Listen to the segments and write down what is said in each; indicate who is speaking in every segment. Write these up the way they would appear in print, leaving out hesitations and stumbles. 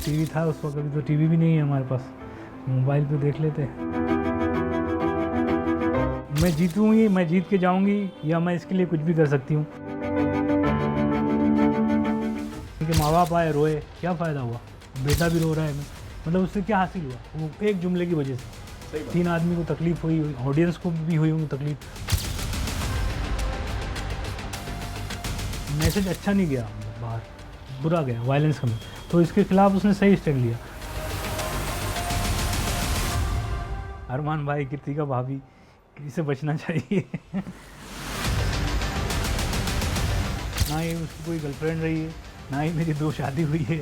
Speaker 1: TV था उस वक्त, अभी तो टीवी भी नहीं है हमारे पास, मोबाइल पे देख लेते। मैं जीतूंगी, मैं जीत के जाऊंगी, या मैं इसके लिए कुछ भी कर सकती हूँ। क्योंकि माँ बाप आए रोए, क्या फ़ायदा हुआ? बेटा भी रो रहा है, मतलब उससे क्या हासिल हुआ? वो एक जुमले की वजह से 3 आदमी को तकलीफ़ हुई, ऑडियंस को भी हुई होंगी तकलीफ। मैसेज अच्छा नहीं गया बाहर, बुरा गया, वायलेंस कमी, तो इसके खिलाफ उसने सही स्टैंड लिया। अरमान भाई, कृतिका भाभी, इससे बचना चाहिए। ना ही उसकी कोई गर्लफ्रेंड रही है, ना ही मेरी 2 शादी हुई है,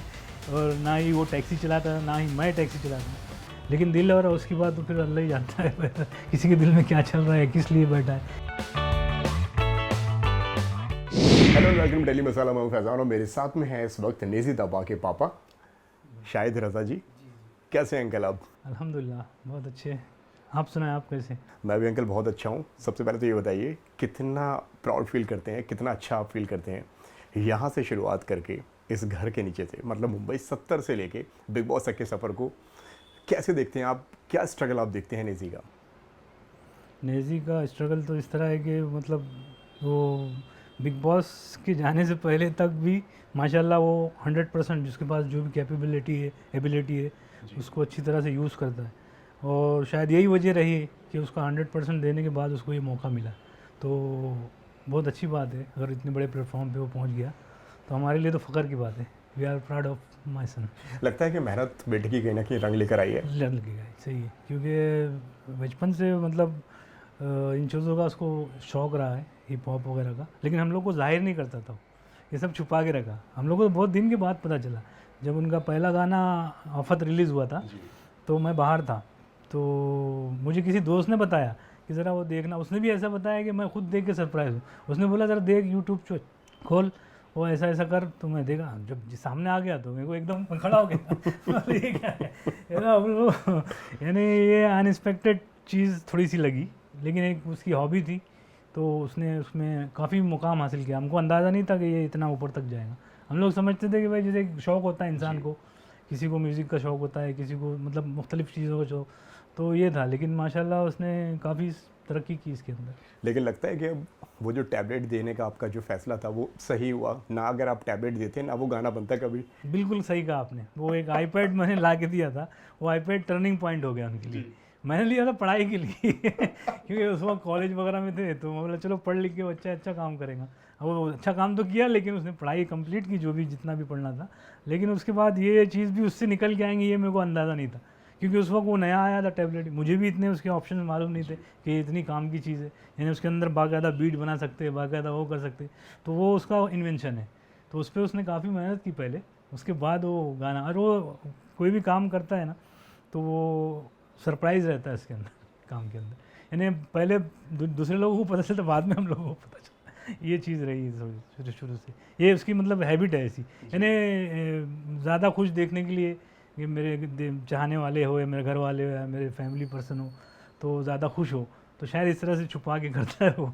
Speaker 1: और ना ही वो टैक्सी चलाता है, ना ही मैं टैक्सी चलाता हूँ। लेकिन दिल और उसकी बात तो फिर अल्लाह ही जानता है किसी के दिल में क्या चल रहा है, किस लिए बैठा है।
Speaker 2: हेलो वेलकम डेली मसाला, मैं फैज़ान और मेरे साथ में है इस वक्त नेज़ी दबा के पापा शाहिद रज़ा जी। कैसे हैं अंकल आप?
Speaker 1: अल्हम्दुलिल्लाह बहुत अच्छे। आप सुनाएं, आप कैसे?
Speaker 2: मैं भी अंकल बहुत अच्छा हूँ। सबसे पहले तो ये बताइए कितना प्राउड फील करते हैं, कितना अच्छा आप फील करते हैं यहाँ से शुरुआत करके इस घर के नीचे से, मतलब मुंबई 70 से लेके बिग बॉस तक के सफ़र को कैसे देखते हैं आप? क्या स्ट्रगल आप देखते हैं नेज़ी का?
Speaker 1: नेज़ी का स्ट्रगल तो इस तरह है कि मतलब वो बिग बॉस के जाने से पहले तक भी माशाल्लाह वो 100% जिसके पास जो भी कैपेबिलिटी है, एबिलिटी है, उसको अच्छी तरह से यूज़ करता है। और शायद यही वजह रही कि उसका 100% देने के बाद उसको ये मौका मिला। तो बहुत अच्छी बात है, अगर इतने बड़े प्लेटफॉर्म पे वो पहुंच गया तो हमारे लिए तो फ़ख्र की बात है। We are proud of my son.
Speaker 2: लगता है कि मेहनत बेटे की कहीं ना कहीं रंग लेकर आई है।
Speaker 1: लगेगा, सही है, क्योंकि बचपन से मतलब इन चीज़ों का उसको शौक़ रहा है, हिप हॉप वगैरह का, लेकिन हम लोग को जाहिर नहीं करता था, ये सब छुपा के रखा। हम लोग को बहुत दिन के बाद पता चला, जब उनका पहला गाना आफत रिलीज़ हुआ था तो मैं बाहर था, तो मुझे किसी दोस्त ने बताया कि ज़रा वो देखना। उसने भी ऐसा बताया कि मैं खुद देख के सरप्राइज़ हूँ। उसने बोला ज़रा देख यूट्यूब खोल, वो ऐसा ऐसा कर, तो मैं देखा, जब सामने आ गया तो मेरे को एकदम खड़ा हो गया। ये क्या है ना, यानी ये अनएक्सपेक्टेड चीज़ थोड़ी सी लगी, लेकिन एक उसकी हॉबी थी, तो उसने उसमें काफ़ी मुकाम हासिल किया। हमको अंदाज़ा नहीं था कि ये इतना ऊपर तक जाएगा। हम लोग समझते थे कि भाई जैसे एक शौक़ होता है इंसान को, किसी को म्यूज़िक का शौक़ होता है, किसी को मतलब मुख्तलिफ़ चीज़ों का शौक़, तो ये था। लेकिन माशाल्लाह उसने काफ़ी तरक्की की इसके अंदर।
Speaker 2: लेकिन लगता है कि अब वो जो टैबलेट देने का आपका जो फैसला था वो सही हुआ ना? अगर आप टैबलेट देते ना वो गाना बनता कभी।
Speaker 1: बिल्कुल सही कहा आपने। वो एक आईपैड मैंने ला के दिया था, वो आईपैड टर्निंग पॉइंट हो गया उनके लिए। मैंने लिया था पढ़ाई के लिए क्योंकि उस वक्त कॉलेज वगैरह में थे, तो मैं बोला चलो पढ़ लिख के बच्चा अच्छा काम करेगा। अब वो अच्छा काम तो किया, लेकिन उसने पढ़ाई कंप्लीट की, जो भी जितना भी पढ़ना था। लेकिन उसके बाद ये चीज़ भी उससे निकल के आएंगी, ये मेरे को अंदाज़ा नहीं था, क्योंकि उस वक्त वो नया आया था टैबलेट। मुझे भी इतने उसके ऑप्शन मालूम नहीं थे कि ये इतनी काम की चीज़ है, यानी उसके अंदर बाकायदा बीट बना सकते हैं, बाकायदा वो कर सकते हैं, तो वो उसका इन्वेंशन है। तो उस पर उसने काफ़ी मेहनत की पहले, उसके बाद वो गाना। और वो कोई भी काम करता है ना, तो वो सरप्राइज़ रहता है इसके अंदर, काम के अंदर। यानी पहले दूसरे लोगों को पता चलता, बाद में हम लोगों को पता चलता। ये चीज़ रही है शुरू से, ये उसकी मतलब हैबिट है ऐसी। यानी ज़्यादा खुश देखने के लिए कि मेरे चाहने वाले हो, या मेरे घर वाले हो, या मेरे फैमिली पर्सन हो, तो ज़्यादा खुश हो, तो शायद इस तरह से छुपा के करता है वो।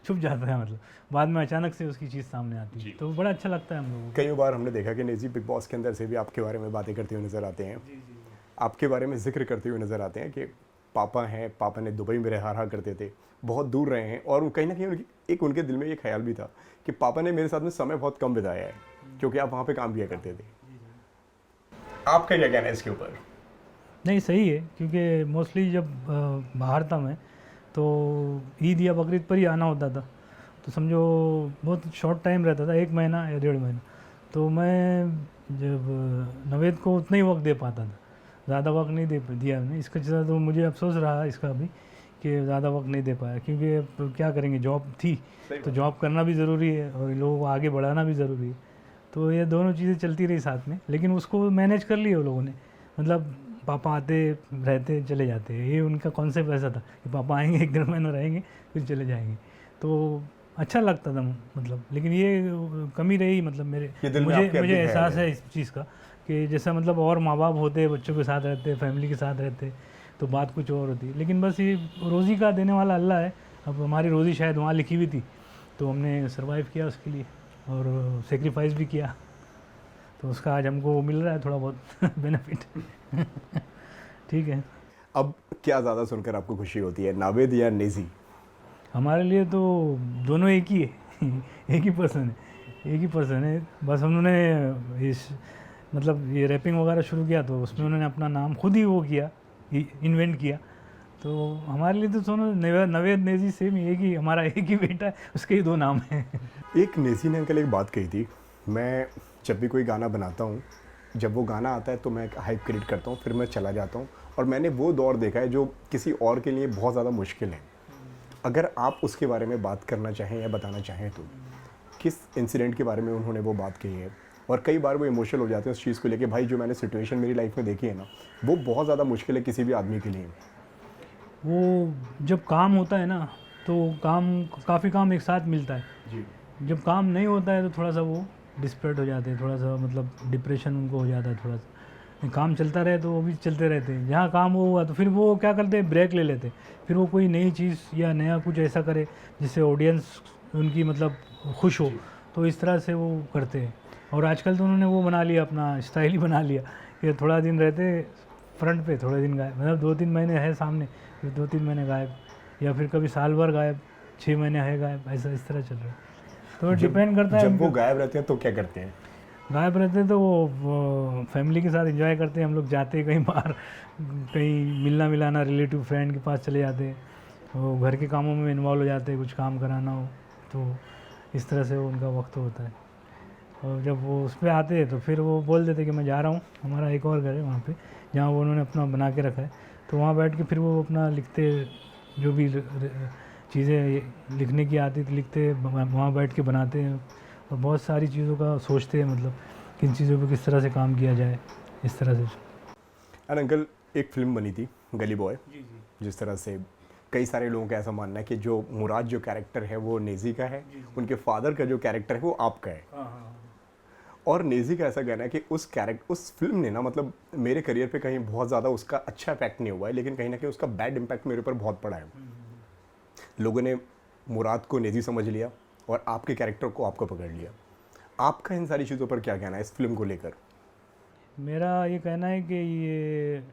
Speaker 1: छुप जाता है, मतलब बाद में अचानक से उसकी चीज़ सामने आती है, तो बड़ा अच्छा लगता है हम लोगों को।
Speaker 2: कई बार हमने देखा कि नेज़ी बिग बॉस के अंदर से भी आपके बारे में बातें करते हुए नज़र आते हैं, आपके बारे में जिक्र करते हुए नज़र आते हैं कि पापा हैं, पापा ने दुबई में रहा करते थे, बहुत दूर रहे हैं, और कहीं ना कहीं उनके दिल में ये ख्याल भी था कि पापा ने मेरे साथ में समय बहुत कम बिताया है, क्योंकि आप वहाँ पे काम किया करते थे। आपका क्या कहना है इसके ऊपर?
Speaker 1: नहीं, सही है, क्योंकि मोस्टली जब बाहर था मैं, तो ईद या बकरीद पर ही आना होता था, तो समझो बहुत शॉर्ट टाइम रहता था, 1 महीना या 1.5 महीना। तो मैं जब नवेद को उतना ही वक्त दे पाता था, ज़्यादा वक्त नहीं दे दिया मैंने। इसका चीज़ तो मुझे अफसोस रहा इसका भी कि ज़्यादा वक्त नहीं दे पाया, क्योंकि अब क्या करेंगे, जॉब थी, तो जॉब करना भी ज़रूरी है और लोगों को आगे बढ़ाना भी ज़रूरी है। तो ये दोनों चीज़ें चलती रही साथ में, लेकिन उसको मैनेज कर लिया वो लोगों ने। मतलब पापा आते रहते चले जाते, ये उनका कॉन्सेप्ट ऐसा था कि पापा आएंगे, 1-1.5 महीना रहेंगे, फिर चले जाएंगे, तो अच्छा लगता था मतलब। लेकिन ये कमी रही, मतलब मुझे एहसास है इस चीज़ का कि जैसा मतलब और माँ बाप होते, बच्चों के साथ रहते, फैमिली के साथ रहते, तो बात कुछ और होती। लेकिन बस ये रोज़ी का देने वाला अल्लाह है। अब हमारी रोज़ी शायद वहाँ लिखी हुई थी, तो हमने सर्वाइव किया उसके लिए और सेक्रीफाइस भी किया। तो उसका आज हमको मिल रहा है थोड़ा बहुत बेनिफिट। ठीक है।
Speaker 2: अब क्या ज़्यादा सुनकर आपको खुशी होती है, नावेद या नेजी?
Speaker 1: हमारे लिए तो दोनों एक ही है। एक ही पर्सन है, एक ही पर्सन है। बस उन्होंने इस मतलब ये रैपिंग वगैरह शुरू किया तो उसमें उन्होंने अपना नाम खुद ही वो किया, इन्वेंट किया। तो हमारे लिए तो दोनों नवेद नेजी सेम ही, एक ही हमारा एक ही बेटा है, उसके ही दो नाम हैं।
Speaker 2: एक नेजी ने अंकल एक बात कही थी, मैं जब भी कोई गाना बनाता हूँ, जब वो गाना आता है तो मैं हाइप क्रिएट करता हूँ, फिर मैं चला जाता हूँ। और मैंने वो दौर देखा है जो किसी और के लिए बहुत ज़्यादा मुश्किल है। अगर आप उसके बारे में बात करना चाहें या बताना चाहें तो किस इंसिडेंट के बारे में उन्होंने वो बात कही है? और कई बार वो इमोशनल हो जाते हैं उस चीज़ को लेके, भाई जो मैंने सिचुएशन मेरी लाइफ में देखी है ना, वो बहुत ज़्यादा मुश्किल है किसी भी आदमी के लिए।
Speaker 1: वो जब काम होता है ना तो काफ़ी काम एक साथ मिलता है।
Speaker 2: जी।
Speaker 1: जब काम नहीं होता है तो थोड़ा सा वो डिस्परेट हो जाते हैं, थोड़ा सा मतलब डिप्रेशन उनको हो जाता है थोड़ा सा। काम चलता रहे तो वो भी चलते रहते हैं, जहाँ काम वो हुआ तो फिर वो क्या करते हैं, ब्रेक ले लेते हैं। फिर वो कोई नई चीज़ या नया कुछ ऐसा करे जिससे ऑडियंस उनकी मतलब खुश हो, तो इस तरह से वो करते हैं। और आजकल तो उन्होंने वो बना लिया, अपना स्टाइल ही बना लिया कि थोड़ा दिन रहते फ्रंट पे, थोड़े दिन गायब, मतलब 2-3 महीने है सामने, फिर 2-3 महीने गायब, या फिर कभी साल भर गायब, 6 महीने है गायब, ऐसा इस तरह चल रहा है। तो डिपेंड करता है।
Speaker 2: जब वो गायब रहते हैं तो क्या करते हैं?
Speaker 1: गायब रहते हैं तो वो फैमिली के साथ एंजॉय करते हैं। हम लोग जाते हैं कहीं बाहर, कहीं मिलना मिलाना, रिलेटिव फ्रेंड के पास चले जाते हैं, वो घर के कामों में इन्वॉल्व हो जाते हैं, कुछ काम कराना हो तो इस तरह से वो उनका वक्त होता है। और जब वो उस पर आते हैं तो फिर वो बोल देते कि मैं जा रहा हूँ, हमारा एक और घर है वहाँ पे जहाँ वो उन्होंने अपना बना के रखा है, तो वहाँ बैठ के फिर वो अपना लिखते, जो भी चीज़ें लिखने की आती थी लिखते, वहाँ बैठ के बनाते हैं और बहुत सारी चीज़ों का सोचते हैं, मतलब किन चीज़ों पे किस तरह से काम किया जाए, इस तरह से।
Speaker 2: और अंकल एक फिल्म बनी थी गली बॉय, जिस तरह से कई सारे लोगों का ऐसा मानना है कि जो मुराद जो कैरेक्टर है वो नेजी का है, उनके फादर का जो कैरेक्टर है वो आपका है। और नेजी का ऐसा कहना है कि उस फिल्म ने ना मतलब मेरे करियर पे कहीं बहुत ज़्यादा उसका अच्छा इफेक्ट नहीं हुआ है, लेकिन कहीं ना कहीं उसका बैड इम्पैक्ट मेरे ऊपर बहुत पड़ा है। लोगों ने मुराद को नेजी समझ लिया और आपके कैरेक्टर को आपको पकड़ लिया। आपका इन सारी चीज़ों पर क्या कहना है इस फिल्म को लेकर?
Speaker 1: मेरा ये कहना है कि ये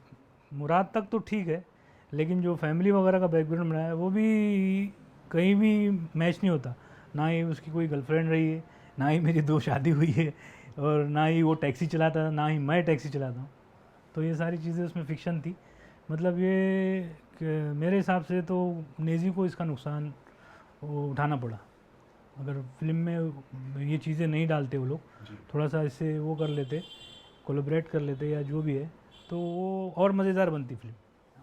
Speaker 1: मुराद तक तो ठीक है, लेकिन जो फैमिली वगैरह का बैकग्राउंड बनाया है वो भी कहीं भी मैच नहीं होता। ना ही उसकी कोई गर्लफ्रेंड रही है, ना ही मेरी 2 शादी हुई है, और ना ही वो टैक्सी चलाता था, ना ही मैं टैक्सी चलाता हूँ। तो ये सारी चीज़ें उसमें फ़िक्शन थी। मतलब ये कि मेरे हिसाब से तो नेजी को इसका नुकसान वो उठाना पड़ा। अगर फिल्म में ये चीज़ें नहीं डालते वो लोग, थोड़ा सा इससे वो कर लेते, कोलैबोरेट कर लेते या जो भी है, तो वो और मज़ेदार बनती फिल्म।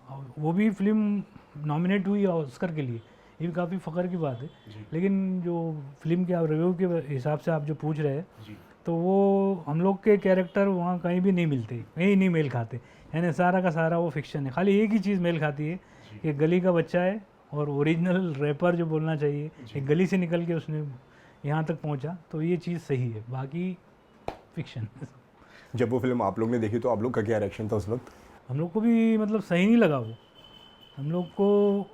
Speaker 1: और वो भी फिल्म नॉमिनेट हुई ऑस्कर के लिए, ये भी काफ़ी फ़ख्र की बात है। लेकिन जो फिल्म के रिव्यू के हिसाब से आप जो पूछ रहे हैं, तो वो हम लोग के कैरेक्टर वहाँ कहीं भी नहीं मिलते, कहीं नहीं मेल खाते। यानी सारा का सारा वो फिक्शन है। खाली एक ही चीज़ मेल खाती है कि गली का बच्चा है और ओरिजिनल रैपर जो बोलना चाहिए, एक गली से निकल के उसने यहाँ तक पहुँचा, तो ये चीज़ सही है, बाकी फिक्शन।
Speaker 2: जब वो फिल्म आप लोग ने देखी तो आप लोग का क्या रिएक्शन था उस वक्त?
Speaker 1: हम लोग को भी मतलब सही नहीं लगा वो। हम लोग को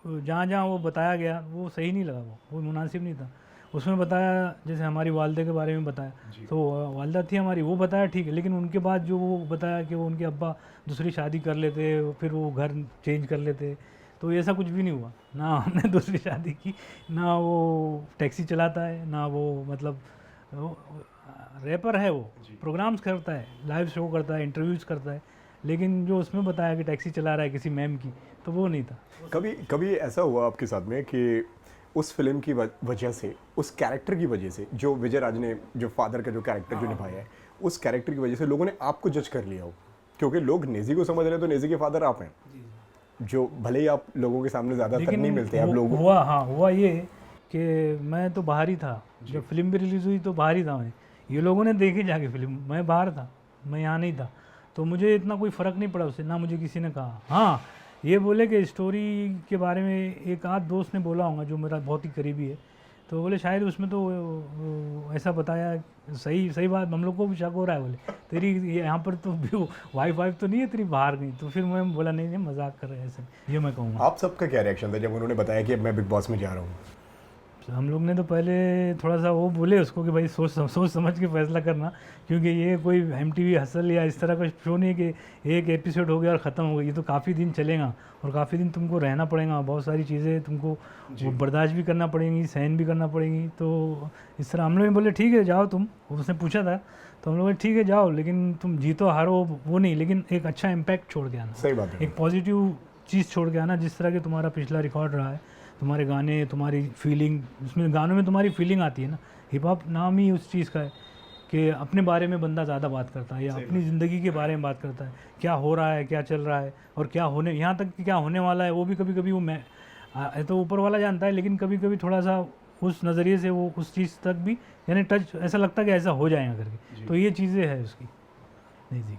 Speaker 1: जहाँ जहाँ वो बताया गया वो सही नहीं लगा, वो मुनासिब नहीं था। उसमें बताया जैसे हमारी वालदे के बारे में बताया, तो वालदा थी हमारी, वो बताया ठीक है, लेकिन उनके बाद जो वो बताया कि वो उनके अब्बा दूसरी शादी कर लेते, फिर वो घर चेंज कर लेते, तो ऐसा कुछ भी नहीं हुआ। ना हमने दूसरी शादी की, ना वो टैक्सी चलाता है, ना वो मतलब रैपर है, वो प्रोग्राम्स करता है, लाइव शो करता है, इंटरव्यूज़ करता है, लेकिन जो उसमें बताया कि टैक्सी चला रहा है किसी मैम की, तो वो नहीं था।
Speaker 2: कभी ऐसा हुआ आपके साथ में कि उस फिल्म की वजह से, उस कैरेक्टर की वजह से, जो विजय राज ने जो फादर का जो कैरेक्टर जो निभाया है, उस कैरेक्टर की वजह से लोगों ने आपको जज कर लिया हो? क्योंकि लोग नेजी को समझ रहे हैं तो नेजी के फादर आप हैं, जो भले ही आप लोगों के सामने ज़्यादातर नहीं मिलते आप लोग।
Speaker 1: हुआ ये कि मैं तो बाहर ही था, जब फिल्म भी रिलीज़ हुई तो बाहर ही था मैं। ये लोगों ने देखी जाके फिल्म, मैं बाहर था, मैं यहाँ नहीं था, तो मुझे इतना कोई फ़र्क नहीं पड़ा उससे, ना मुझे किसी ने कहा। हाँ, ये बोले कि स्टोरी के बारे में एक आध दोस्त ने बोला होगा जो मेरा बहुत ही करीबी है, तो बोले शायद उसमें तो ऐसा बताया, सही बात, हम लोग को भी शक हो रहा है, बोले तेरी यहाँ पर तो वाइफ तो नहीं है तेरी बाहर गई। तो फिर मैं बोला नहीं मजाक कर रहे हैं ऐसे, ये मैं कहूँगा।
Speaker 2: आप सबका क्या रिएक्शन था जब उन्होंने बताया कि अब मैं बिग बॉस में जा रहा हूँ?
Speaker 1: हम लोग ने तो पहले थोड़ा सा वो बोले उसको कि भाई सोच समझ के फैसला करना, क्योंकि ये कोई MTV हसल या इस तरह का शो नहीं है कि एक एपिसोड हो गया और ख़त्म हो गया। ये तो काफ़ी दिन चलेगा और काफ़ी दिन तुमको रहना पड़ेगा, बहुत सारी चीज़ें तुमको वो बर्दाश्त भी करना पड़ेंगी, सहन भी करना पड़ेंगी। तो इस तरह हम लोग बोले ठीक है जाओ तुम, उसने पूछा था तो हम लोग ठीक है जाओ, लेकिन तुम जीतो हारो वो नहीं, लेकिन एक अच्छा इम्पैक्ट छोड़ के आना,
Speaker 2: सही बात है।
Speaker 1: एक पॉजिटिव चीज़ छोड़ के आना। जिस तरह के तुम्हारा पिछला रिकॉर्ड रहा है, तुम्हारे गाने, तुम्हारी फीलिंग, उसमें गानों में तुम्हारी फीलिंग आती है ना। हिप हॉप नाम ही उस चीज़ का है कि अपने बारे में बंदा ज़्यादा बात करता है या अपनी ज़िंदगी के बारे में बात करता है, क्या हो रहा है, क्या चल रहा है और क्या होने, यहाँ तक कि क्या होने वाला है वो भी कभी कभी वो मैं तो ऊपर वाला जानता है, लेकिन कभी कभी थोड़ा सा उस नज़रिए से वो उस चीज़ तक भी यानी टच ऐसा लगता है कि ऐसा हो जाएगा करके। तो ये चीज़ें है उसकी। नहीं जी,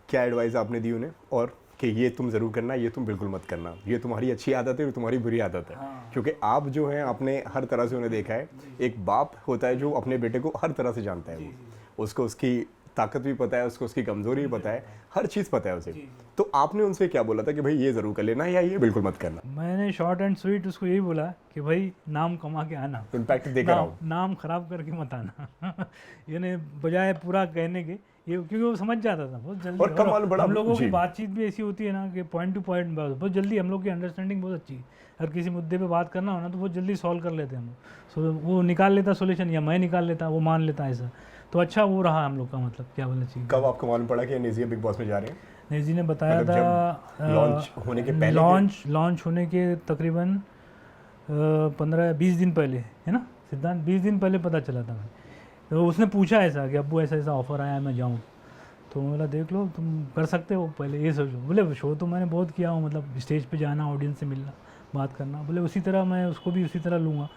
Speaker 2: क्या एडवाइस आपने दी उन्हें और कि ये तुम ज़रूर करना, ये तुम बिल्कुल मत करना, ये तुम्हारी अच्छी आदत है और तुम्हारी बुरी आदत है? क्योंकि आप जो हैं आपने हर तरह से उन्हें देखा है। एक बाप होता है जो अपने बेटे को हर तरह से जानता है, वो उसको उसकी ताकत भी पता है, उसको उसकी कमज़ोरी भी पता है, हर चीज़ पता है उसे। तो आपने उनसे क्या बोला था कि भाई ये ज़रूर कर लेना या ये बिल्कुल मत करना?
Speaker 1: मैंने शॉर्ट एंड स्वीट उसको यही बोला कि भाई नाम कमा के आना,
Speaker 2: इम्पैक्ट देकर आओ,
Speaker 1: नाम खराब करके मत आना। यानी बजाय पूरा कहने के ये, क्योंकि वो समझ जाता था बहुत जल्दी।
Speaker 2: और कमाल बड़ा
Speaker 1: हम लोगों की
Speaker 2: जी।
Speaker 1: बातचीत भी ऐसी होती है ना कि पॉइंट टू पॉइंट बहुत जल्दी, हम लोग की अंडरस्टैंडिंग बहुत अच्छी है। अगर किसी मुद्दे पे बात करना हो ना तो बहुत जल्दी सॉल्व कर लेते हैं हम लोग। वो निकाल लेता सोल्यूशन या मैं निकाल लेता, वो मान लेता ऐसा। तो अच्छा वो रहा हम लोग का, मतलब क्या बोलना चाहिए।
Speaker 2: कब आपको मालूम पड़ा कि नेजिया बिग बॉस में जा रहे हैं?
Speaker 1: नेजी ने बताया
Speaker 2: मतलब
Speaker 1: था
Speaker 2: लॉन्च होने के पहले,
Speaker 1: लॉन्च होने के तकरीबन 15-20 दिन पहले, है ना सिद्धांत, 20 दिन पहले पता चला था मैं। तो उसने पूछा ऐसा कि अब्बू ऐसा ऐसा ऑफ़र आया है मैं जाऊँ, तो बोला देख लो तुम कर सकते हो, पहले ये सोचो। बोले शो तो मैंने बहुत किया हूँ, मतलब स्टेज पे जाना, ऑडियंस से मिलना, बात करना। बोले उसी तरह मैं उसको भी उसी तरह लूँगा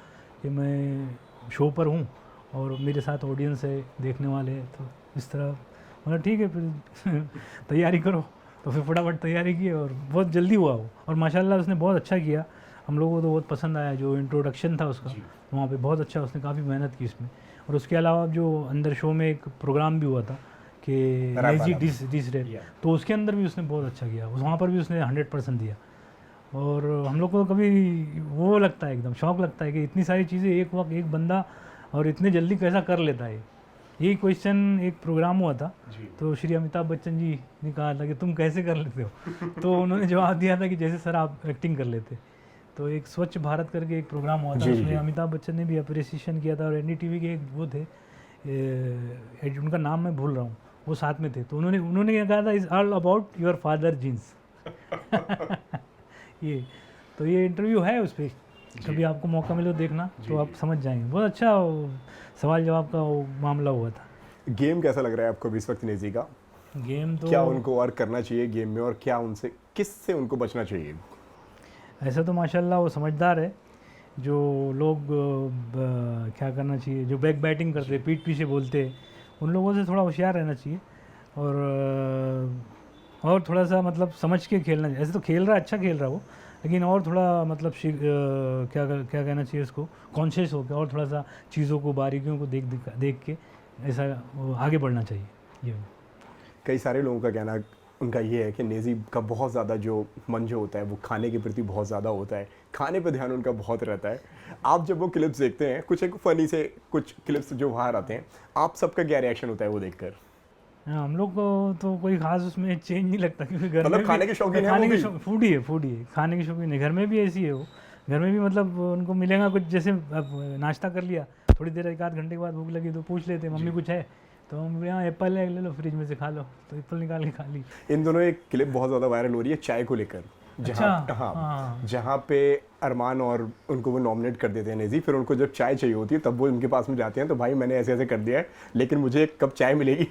Speaker 1: कि मैं शो पर हूँ और मेरे साथ ऑडियंस है, देखने वाले हैं, तो इस तरह। मतलब ठीक है फिर तैयारी करो। तो फिर फटाफट तैयारी की और बहुत जल्दी हुआ वो, और माशाल्लाह उसने बहुत अच्छा किया। हम लोगों को तो बहुत पसंद आया जो इंट्रोडक्शन था उसका वहाँ पे, बहुत अच्छा, उसने काफ़ी मेहनत की इसमें। और उसके अलावा जो अंदर शो में एक प्रोग्राम भी हुआ था कि लेजी डिस रेप, तो उसके अंदर भी उसने बहुत अच्छा किया, वहाँ पर भी उसने 100% दिया। और हम लोग को कभी वो लगता है, एकदम शौक लगता है कि इतनी सारी चीज़ें एक वक्त एक बंदा और इतने जल्दी कैसा कर लेता है। यही क्वेश्चन एक प्रोग्राम हुआ था, तो श्री अमिताभ बच्चन जी ने कहा था कि तुम कैसे कर लेते हो। तो उन्होंने जवाब दिया था कि जैसे सर आप एक्टिंग कर लेते। तो एक स्वच्छ भारत करके एक प्रोग्राम हुआ था, उसमें अमिताभ बच्चन ने भी अप्रिसिएशन किया था, और NDTV के एक वो थे, उनका नाम मैं भूल रहा हूँ, वो साथ में थे। तो उन्होंने क्या कहा था, is all about your father genes. ये इंटरव्यू है उस पर, कभी आपको मौका मिले तो देखना, तो आप समझ जाएंगे। बहुत अच्छा सवाल जवाब का वो मामला हुआ था।
Speaker 2: गेम कैसा लग रहा है आपको इस वक्त नेजी का?
Speaker 1: गेम तो
Speaker 2: क्या उनको और करना चाहिए गेम में, और क्या उनसे, किससे उनको बचना चाहिए?
Speaker 1: ऐसा तो माशाल्लाह वो समझदार है। जो लोग क्या करना चाहिए, जो बैक बैटिंग करते, पीठ पीछे बोलते, उन लोगों से थोड़ा होशियार रहना चाहिए, और थोड़ा सा मतलब समझ के खेलना चाहिए। ऐसे तो खेल रहा है, अच्छा खेल रहा है वो, लेकिन और थोड़ा मतलब क्या कहना चाहिए उसको, कॉन्शियस होकर और थोड़ा सा चीज़ों को, बारीकियों को देख के ऐसा आगे बढ़ना चाहिए। ये
Speaker 2: कई सारे लोगों का कहना उनका ये है कि नेजी का बहुत ज़्यादा जो मन जो होता है वो खाने के प्रति बहुत ज़्यादा होता है, खाने पे ध्यान उनका बहुत रहता है। आप जब वो क्लिप्स देखते हैं, कुछ एक फ़नी से कुछ क्लिप्स जो बाहर आते हैं, आप सबका क्या रिएक्शन होता है वो देखकर?
Speaker 1: हम लोग को तो कोई खास उसमें चेंज नहीं लगता, क्योंकि घर में
Speaker 2: खाने के शौकीन है,
Speaker 1: खाने के फूडी है, खाने के शौकीन है। घर में भी ऐसी है वो, घर में भी मतलब उनको मिलेगा कुछ, जैसे नाश्ता कर लिया, थोड़ी देर 1-8 घंटे के बाद भूख लगी तो पूछ लेते मम्मी कुछ है, तो हम यहाँ एप्पल है, ले लो फ्रिज में से खा लो, तो एप्पल निकाल के खा ली।
Speaker 2: इन दोनों एक क्लिप बहुत ज़्यादा वायरल हो रही है चाय को लेकर, जहाँ पे अरमान और उनको वो नॉमिनेट कर देते हैं नेजी, फिर उनको जब चाय चाहिए होती है तब वो उनके पास में जाते हैं, तो भाई मैंने ऐसे ऐसे कर दिया है, लेकिन मुझे एक कप चाय मिलेगी।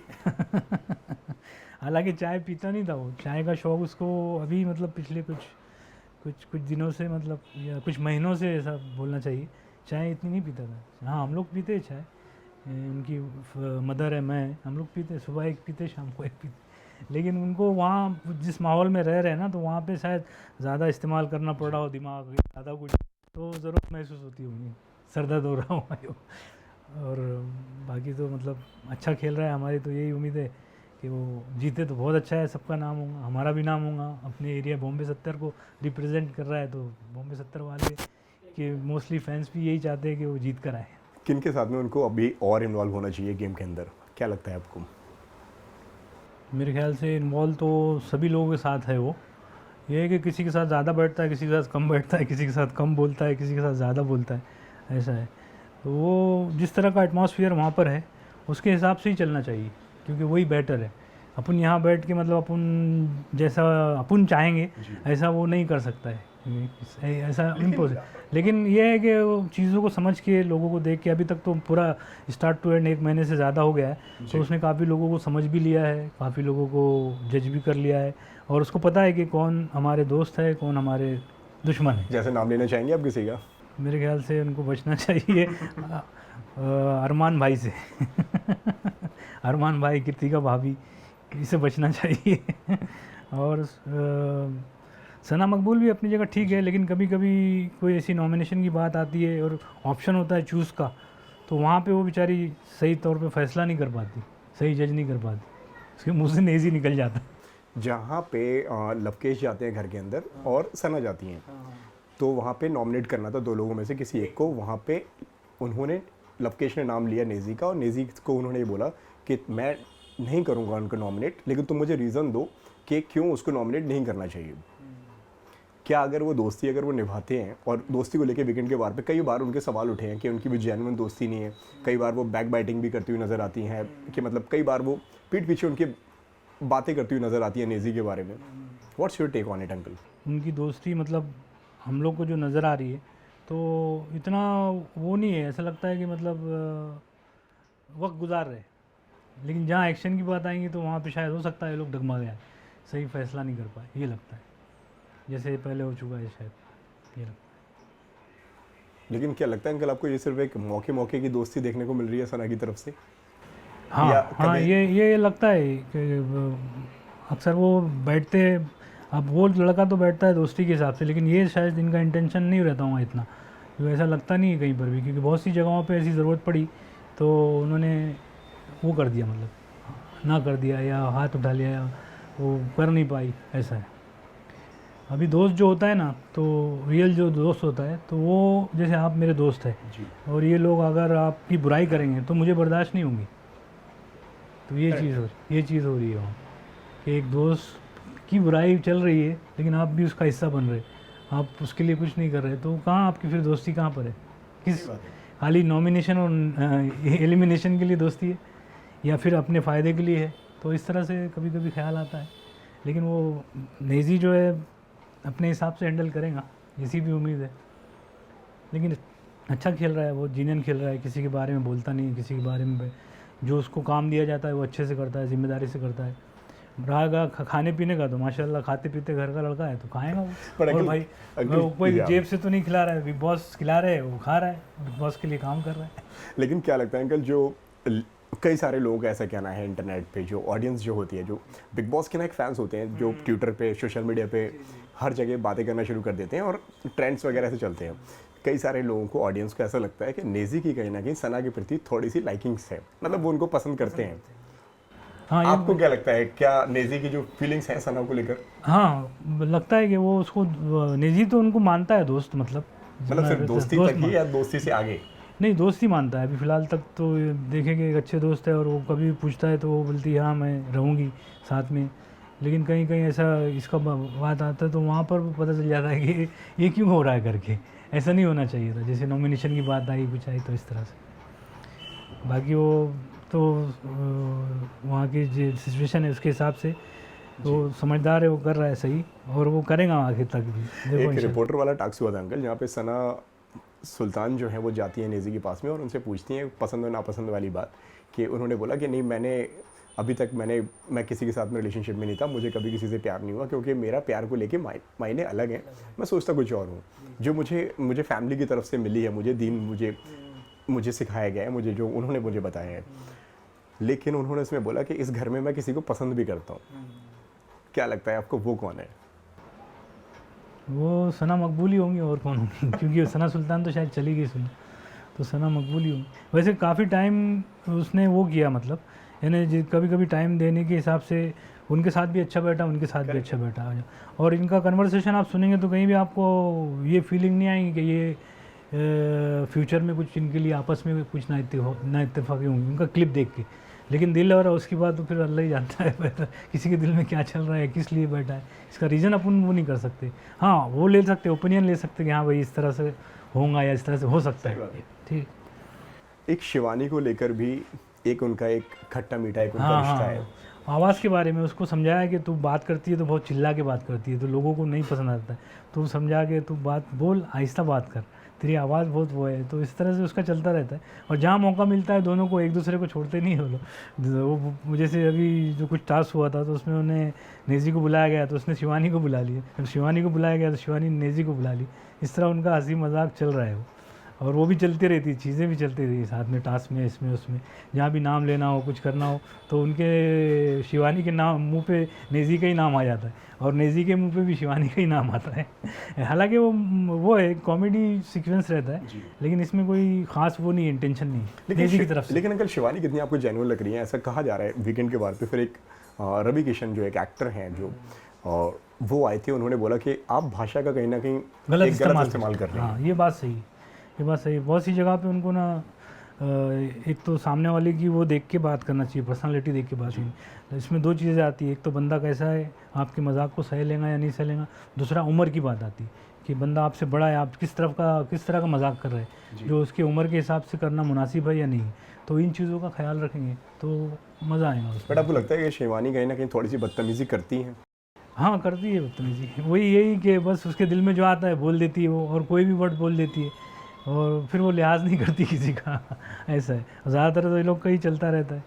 Speaker 1: हालांकि चाय पीता नहीं था वो, चाय का शौक उसको अभी मतलब पिछले कुछ दिनों से, मतलब या कुछ महीनों से ऐसा बोलना चाहिए, चाय इतनी नहीं पीता था। हाँ हम लोग पीते हैं चाय, उनकी मदर है, मैं, हम लोग पीते, सुबह एक पीते, शाम को एक पीते, लेकिन उनको वहाँ जिस माहौल में रह रहे हैं ना, तो वहाँ पे शायद ज़्यादा इस्तेमाल करना पड़ रहा हो दिमाग, ज़्यादा कुछ, तो ज़रूरत महसूस होती होगी, सर दर्द हो रहा हो। और बाकी तो मतलब अच्छा खेल रहा है, हमारी तो यही उम्मीद है कि वो जीते तो बहुत अच्छा है, सबका नाम होगा, हमारा भी नाम होगा। अपने एरिया बॉम्बे 70 को रिप्रेजेंट कर रहा है, तो बॉम्बे 70 वाले कि मोस्टली फैंस भी यही चाहते हैं कि वो जीत कर आए।
Speaker 2: किन के साथ में उनको अभी और इन्वॉल्व होना चाहिए गेम के अंदर, क्या लगता है आपको?
Speaker 1: मेरे ख्याल से इन्वॉल्व तो सभी लोगों के साथ है वो। ये है कि किसी के साथ ज़्यादा बैठता है, किसी के साथ कम बैठता है, किसी के साथ कम बोलता है, किसी के साथ ज़्यादा बोलता है, ऐसा है। तो वो जिस तरह का एटमॉस्फेयर वहाँ पर है उसके हिसाब से ही चलना चाहिए, क्योंकि वही बेटर है। अपन यहाँ बैठ के मतलब अपन जैसा अपन चाहेंगे ऐसा वो नहीं कर सकता है, ऐसा इम्पॉसिबल। लेकिन ये है कि वो चीज़ों को समझ के, लोगों को देख के, अभी तक तो पूरा स्टार्ट टू एंड 1 महीने से ज़्यादा हो गया है, तो उसने काफ़ी लोगों को समझ भी लिया है, काफ़ी लोगों को जज भी कर लिया है, और उसको पता है कि कौन हमारे दोस्त है, कौन हमारे दुश्मन है।
Speaker 2: जैसे नाम लेना चाहेंगे आप किसी का?
Speaker 1: मेरे ख्याल से उनको बचना चाहिए अरमान भाई से अरमान भाई, कृतिका भाभी, इससे बचना चाहिए। और सना मकबूल भी अपनी जगह ठीक है, लेकिन कभी कभी कोई ऐसी नॉमिनेशन की बात आती है और ऑप्शन होता है चूज़ का, तो वहाँ पे वो बेचारी सही तौर पे फैसला नहीं कर पाती, सही जज नहीं कर पाती, उसके मुँह से नेज़ी निकल जाता है।
Speaker 2: जहाँ पे लवकेश जाते हैं घर के अंदर और सना जाती हैं, तो वहाँ पे नॉमिनेट करना था 2 लोगों में से किसी एक को। वहाँ पे उन्होंने, लवकेश ने नाम लिया नेज़ी का, और नेज़ी को उन्होंने ये बोला कि मैं नहीं करूँगा उनको नॉमिनेट, लेकिन तुम मुझे रीज़न दो कि क्यों उसको नॉमिनेट नहीं करना चाहिए। क्या अगर वो दोस्ती अगर वो निभाते हैं, और दोस्ती को लेके वीकेंड के बार पे कई बार उनके सवाल उठे हैं कि उनकी भी जेन्युइन दोस्ती नहीं है, कई बार वो बैक बाइटिंग भी करती हुई नज़र आती हैं, कि मतलब कई बार वो पीठ पीछे उनकी बातें करती हुई नज़र आती है नेज़ी के बारे में। What's your take on it uncle?
Speaker 1: उनकी दोस्ती मतलब हम लोग को जो नज़र आ रही है तो इतना वो नहीं है, ऐसा लगता है कि मतलब वक्त गुजार रहे, लेकिन जहाँ एक्शन की बात आएंगी तो वहाँ पे शायद हो सकता है लोग डगमा गया, सही फैसला नहीं कर पाए, ये लगता है, जैसे पहले हो चुका है शायद, ये लगता है।
Speaker 2: लेकिन क्या लगता है अंकल आपको, ये सिर्फ एक मौके की दोस्ती देखने को मिल रही है सना की तरफ से?
Speaker 1: हाँ हाँ, ये लगता है कि अक्सर वो बैठते, अब वो लड़का तो बैठता है दोस्ती के हिसाब से, लेकिन ये शायद इनका इंटेंशन नहीं रहता हूँ इतना, तो ऐसा लगता नहीं है कहीं पर भी, क्योंकि बहुत सी जगहों पे ऐसी ज़रूरत पड़ी तो उन्होंने वो कर दिया, मतलब ना कर दिया या हाथ उठा लिया या वो कर नहीं पाई, ऐसा है। अभी दोस्त जो होता है ना, तो रियल जो दोस्त होता है, तो वो जैसे आप मेरे दोस्त हैं और ये लोग अगर आपकी बुराई करेंगे तो मुझे बर्दाश्त नहीं होंगी, तो ये चीज़ हो रही है वहाँ कि एक दोस्त की बुराई चल रही है लेकिन आप भी उसका हिस्सा बन रहे, आप उसके लिए कुछ नहीं कर रहे, तो कहाँ आपकी फिर दोस्ती कहाँ पर है? किस खाली नॉमिनेशन और एलिमिनेशन के लिए दोस्ती है या फिर अपने फ़ायदे के लिए है? तो इस तरह से कभी कभी ख्याल आता है, लेकिन वो नेज़ी जो है अपने हिसाब से हैंडल करेगा, ऐसी भी उम्मीद है। लेकिन अच्छा खेल रहा है वो, जीनियन खेल रहा है, किसी के बारे में बोलता नहीं, किसी के बारे में जो उसको काम दिया जाता है वो अच्छे से करता है, जिम्मेदारी से करता है। रहेगा खाने पीने का तो माशाल्लाह खाते पीते घर का लड़का है, तो खाएगा वो। और भाई वो कोई जेब से तो नहीं खिला रहा है, बिग बॉस खिला रहे हैं, वो खा रहा है, बिग बॉस के लिए काम कर रहा है।
Speaker 2: लेकिन क्या लगता है अंकल, जो कई सारे लोग, ऐसा कहना है इंटरनेट पे, जो ऑडियंस जो होती है, जो बिग बॉस के ना एक फैंस होते हैं, जो ट्विटर पे, सोशल मीडिया पे हर जगह बातें करना शुरू कर देते हैं और ट्रेंड्स वगैरह से चलते हैं। कई सारे लोगों को, ऑडियंस को ऐसा लगता है कि नेज़ी की कहीं ना कहीं सना के प्रति थोड़ी सी लाइकिंग्स है, मतलब वो उनको पसंद करते हैं। हाँ, आपको क्या लगता है, क्या नेज़ी की जो फीलिंग्स हैं सना को लेकर?
Speaker 1: हाँ, लगता है कि वो उसको, नेज़ी तो उनको मानता है दोस्त, मतलब
Speaker 2: सिर्फ दोस्ती तक ही या दोस्ती से आगे?
Speaker 1: नहीं, दोस्ती मानता है अभी फ़िलहाल तक, तो देखेंगे एक अच्छे दोस्त है और वो कभी पूछता है तो वो बोलती है हाँ मैं रहूँगी साथ में। लेकिन कहीं कहीं ऐसा इसका बात आता है तो वहाँ पर पता चल जाता है कि ये क्यों हो रहा है करके, ऐसा नहीं होना चाहिए था। जैसे नॉमिनेशन की बात आई, कुछ आई तो इस तरह से। बाकी वो तो वहाँ की जो सिचुएशन है उसके हिसाब से वो समझदार है, वो कर रहा है सही, और वो करेगा आखिर तक भी।
Speaker 2: एक रिपोर्टर वाला टास्क हुआ था अंकल, जहाँ पे सना सुल्तान जो है वो जाती है नेज़ी के पास में और उनसे पूछती हैं पसंद और नापसंद वाली बात, कि उन्होंने बोला कि नहीं, अभी तक मैं किसी के साथ में रिलेशनशिप में नहीं था, मुझे कभी किसी से प्यार नहीं हुआ, क्योंकि मेरा प्यार को लेके मायने अलग हैं, मैं सोचता कुछ और हूँ। जो मुझे फैमिली की तरफ से मिली है, मुझे दीन मुझे सिखाया गया है, मुझे जो उन्होंने मुझे बताया है। लेकिन उन्होंने इसमें बोला कि इस घर में मैं किसी को पसंद भी करता हूँ। क्या लगता है आपको, वो कौन है?
Speaker 1: वो सना मकबूल ही होंगी, और कौन होंगी? क्योंकि सना सुल्तान तो शायद चली गई सुना, तो सना मकबूल ही होंगी। वैसे काफ़ी टाइम उसने वो किया, मतलब यानी कभी कभी टाइम देने के हिसाब से उनके साथ भी अच्छा बैठा, उनके साथ भी अच्छा बैठा। और इनका कन्वर्सेशन आप सुनेंगे तो कहीं भी आपको ये फीलिंग नहीं आएगी कि ये फ्यूचर में कुछ इनके लिए आपस में कुछ ना इत्तेफाकी होंगी उनका क्लिप देख के। लेकिन दिल और उसकी बात तो फिर अल्लाह ही जानता है बेहतर, किसी के दिल में क्या चल रहा है, किस लिए बैठा है, इसका रीज़न अपन वो नहीं कर सकते। हाँ वो ले सकते, ओपिनियन ले सकते कि हाँ भाई इस तरह से होगा या इस तरह से हो सकता है। ठीक।
Speaker 2: एक शिवानी को लेकर भी एक उनका एक खट्टा मीठा एक उनका
Speaker 1: हाँ
Speaker 2: रिश्ता
Speaker 1: हाँ,
Speaker 2: है।
Speaker 1: आवाज़ के बारे में उसको समझाया कि तू बात करती है तो बहुत चिल्ला के बात करती है तो लोगों को नहीं पसंद आता है, तो समझा के तू बात बोल, आहिस्ता बात कर, तेरी आवाज़ बहुत वो है। तो इस तरह से उसका चलता रहता है। और जहाँ मौका मिलता है दोनों को एक दूसरे को छोड़ते नहीं हो लोग। वो जैसे अभी जो कुछ टास्क हुआ था तो उसमें उन्हें नेजी को बुलाया गया तो उसने शिवानी को बुला लिया, जब शिवानी को बुलाया गया तो शिवानी ने नेजी को बुला ली। इस तरह उनका हंसी मजाक चल रहा है वो, और वो भी चलती रहती, चीज़ें भी चलती रही साथ में, टास्क में, इसमें उसमें, जहाँ भी नाम लेना हो, कुछ करना हो तो उनके शिवानी के नाम मुंह पे नेज़ी का ही नाम आ जाता है और नेज़ी के मुंह पे भी शिवानी का ही नाम आता है। हालांकि वो है कॉमेडी सीक्वेंस रहता है, लेकिन इसमें कोई ख़ास वो नहीं है, इंटेंशन नहीं है नेज़ी की तरफ से।
Speaker 2: लेकिन अंकल शिवानी कितनी आपको जेन्युइन लग रही है, ऐसा कहा जा रहा है वीकेंड के बार पे फिर एक रवि किशन जो एक एक्टर हैं जो और वो आए थे, उन्होंने बोला कि आप भाषा का कहीं ना कहीं
Speaker 1: गलत
Speaker 2: एक
Speaker 1: इस्तेमाल
Speaker 2: कर रहे हैं।
Speaker 1: हाँ ये बात सही, ये बात सही। बहुत सी जगह पे उनको ना एक तो सामने वाले की वो देख के बात करना चाहिए, पर्सनालिटी देख के बात करनी। तो इसमें दो चीज़ें आती है, एक तो बंदा कैसा है, आपके मजाक को सह लेगा या नहीं सह लेगा, दूसरा उम्र की बात आती है कि बंदा आपसे बड़ा है, आप किस तरह का मजाक कर रहे हैं, जो उसके उम्र के हिसाब से करना मुनासिब है या नहीं। तो इन चीज़ों का ख्याल रखेंगे तो मज़ा आएगा उसमें।
Speaker 2: बट आपको लगता है कि शिवानी कहीं ना कहीं थोड़ी सी बदतमीजी करती हैं?
Speaker 1: हाँ करती है बदतमीजी, वही यही कि बस उसके दिल में जो आता है बोल देती है वो, और कोई भी वर्ड बोल देती है और फिर वो लिहाज नहीं करती किसी का। ऐसा है ज़्यादातर, तो ये लोग का ही चलता रहता है।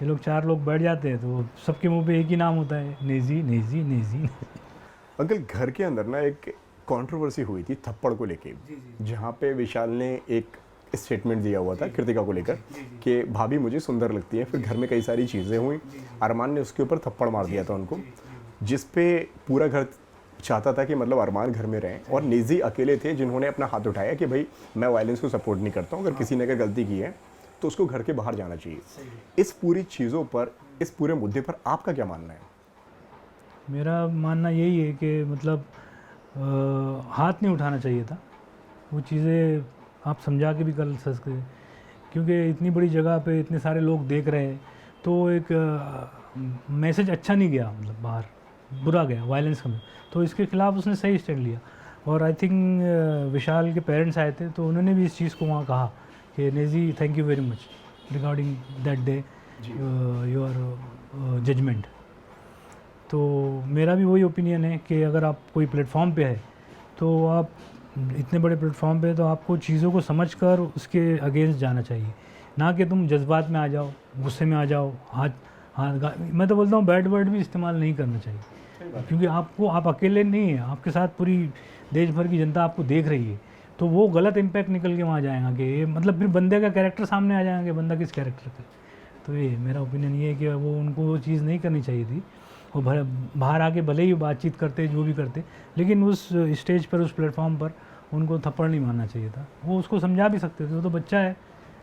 Speaker 1: ये लोग चार लोग बैठ जाते हैं तो सबके मुंह पे एक ही नाम होता है, नेज़ी नेज़ी नेज़ी।
Speaker 2: अंकल घर के अंदर ना एक कंट्रोवर्सी हुई थी थप्पड़ को लेके, जहाँ पे विशाल ने एक स्टेटमेंट दिया हुआ था कृतिका को लेकर कि भाभी मुझे सुंदर लगती है। फिर घर में कई सारी चीज़ें हुई, अरमान ने उसके ऊपर थप्पड़ मार दिया था उनको, जिस पे पूरा घर चाहता था कि मतलब अरमान घर में रहें और नेज़ी अकेले थे जिन्होंने अपना हाथ उठाया कि भाई मैं वायलेंस को सपोर्ट नहीं करता हूँ, अगर किसी ने अगर गलती की है तो उसको घर के बाहर जाना चाहिए। इस पूरी चीज़ों पर, इस पूरे मुद्दे पर आपका क्या मानना है?
Speaker 1: मेरा मानना यही है कि मतलब हाथ नहीं उठाना चाहिए था, वो चीज़ें आप समझा के भी कर सकते हैं, क्योंकि इतनी बड़ी जगह पे इतने सारे लोग देख रहे हैं तो एक मैसेज अच्छा नहीं गया, मतलब बाहर बुरा गया वायलेंस का। तो इसके खिलाफ उसने सही स्टैंड लिया। और आई थिंक विशाल के पेरेंट्स आए थे तो उन्होंने भी इस चीज़ को वहाँ कहा कि नेज़ी thank you very much regarding that day your judgement. तो मेरा भी वही ओपिनियन है कि अगर आप कोई प्लेटफॉर्म पे है तो आप इतने बड़े प्लेटफॉर्म पे तो आपको चीज़ों को समझकर उसके अगेंस्ट जाना चाहिए, ना कि तुम जज्बात में आ जाओ, गुस्से में आ जाओ, मैं तो बोलता हूँ बैड वर्ड भी इस्तेमाल नहीं करना चाहिए, क्योंकि आप अकेले नहीं हैं, आपके साथ पूरी देश भर की जनता आपको देख रही है। तो वो गलत इम्पैक्ट निकल के वहाँ जाएगा कि ये मतलब फिर बंदे का कैरेक्टर सामने आ जाएगा कि बंदा किस कैरेक्टर का। तो ये मेरा ओपिनियन ये है कि वो उनको वो चीज़ नहीं करनी चाहिए थी। वो बाहर आके भले ही बातचीत करते जो भी करते, लेकिन उस स्टेज पर, उस प्लेटफॉर्म पर उनको थप्पड़ नहीं मारना चाहिए था। वो उसको समझा भी सकते थे, वो तो बच्चा है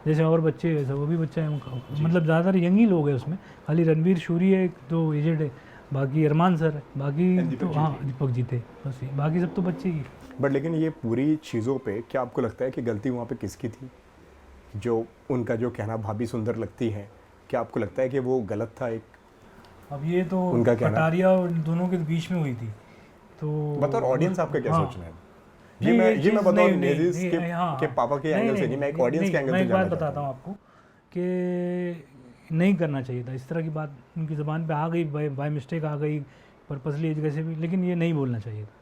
Speaker 1: जैसे और बच्चे हैं, वैसे वो भी बच्चा है उनका, मतलब ज़्यादातर यंग ही लोग हैं उसमें। खाली रणवीर शूरी है तो एजेड है, बाकी अरमान सर है, बाकी तो हाँ दीपक जी थे, बस बाकी सब तो बच्चे ही।
Speaker 2: बट लेकिन ये पूरी चीज़ों पे क्या आपको लगता है कि गलती वहाँ पे किसकी थी? जो उनका जो कहना भाभी सुंदर लगती है, क्या आपको लगता है कि वो गलत था? एक
Speaker 1: अब ये तो
Speaker 2: उनका कहना,
Speaker 1: कटारिया और दोनों के बीच में हुई थी, तो
Speaker 2: बताओ ऑडियंस आपका क्या
Speaker 1: हाँ,
Speaker 2: सोचना है?
Speaker 1: नहीं,
Speaker 2: ये मैं बताऊँ
Speaker 1: नहीं,
Speaker 2: नेजीज
Speaker 1: नहीं,
Speaker 2: के
Speaker 1: हाँ,
Speaker 2: पापा के एंगल से नहीं, मैं एक ऑडियंस के एंगल
Speaker 1: मैं
Speaker 2: से
Speaker 1: एक बात
Speaker 2: जानना
Speaker 1: बताता
Speaker 2: चाहता
Speaker 1: हूँ
Speaker 2: हूँ।
Speaker 1: आपको कि नहीं करना चाहिए था। इस तरह की बात उनकी ज़बान पे आ गई, बाय मिस्टेक आ गई, पर्पसली कैसे भी, लेकिन ये नहीं बोलना चाहिए था,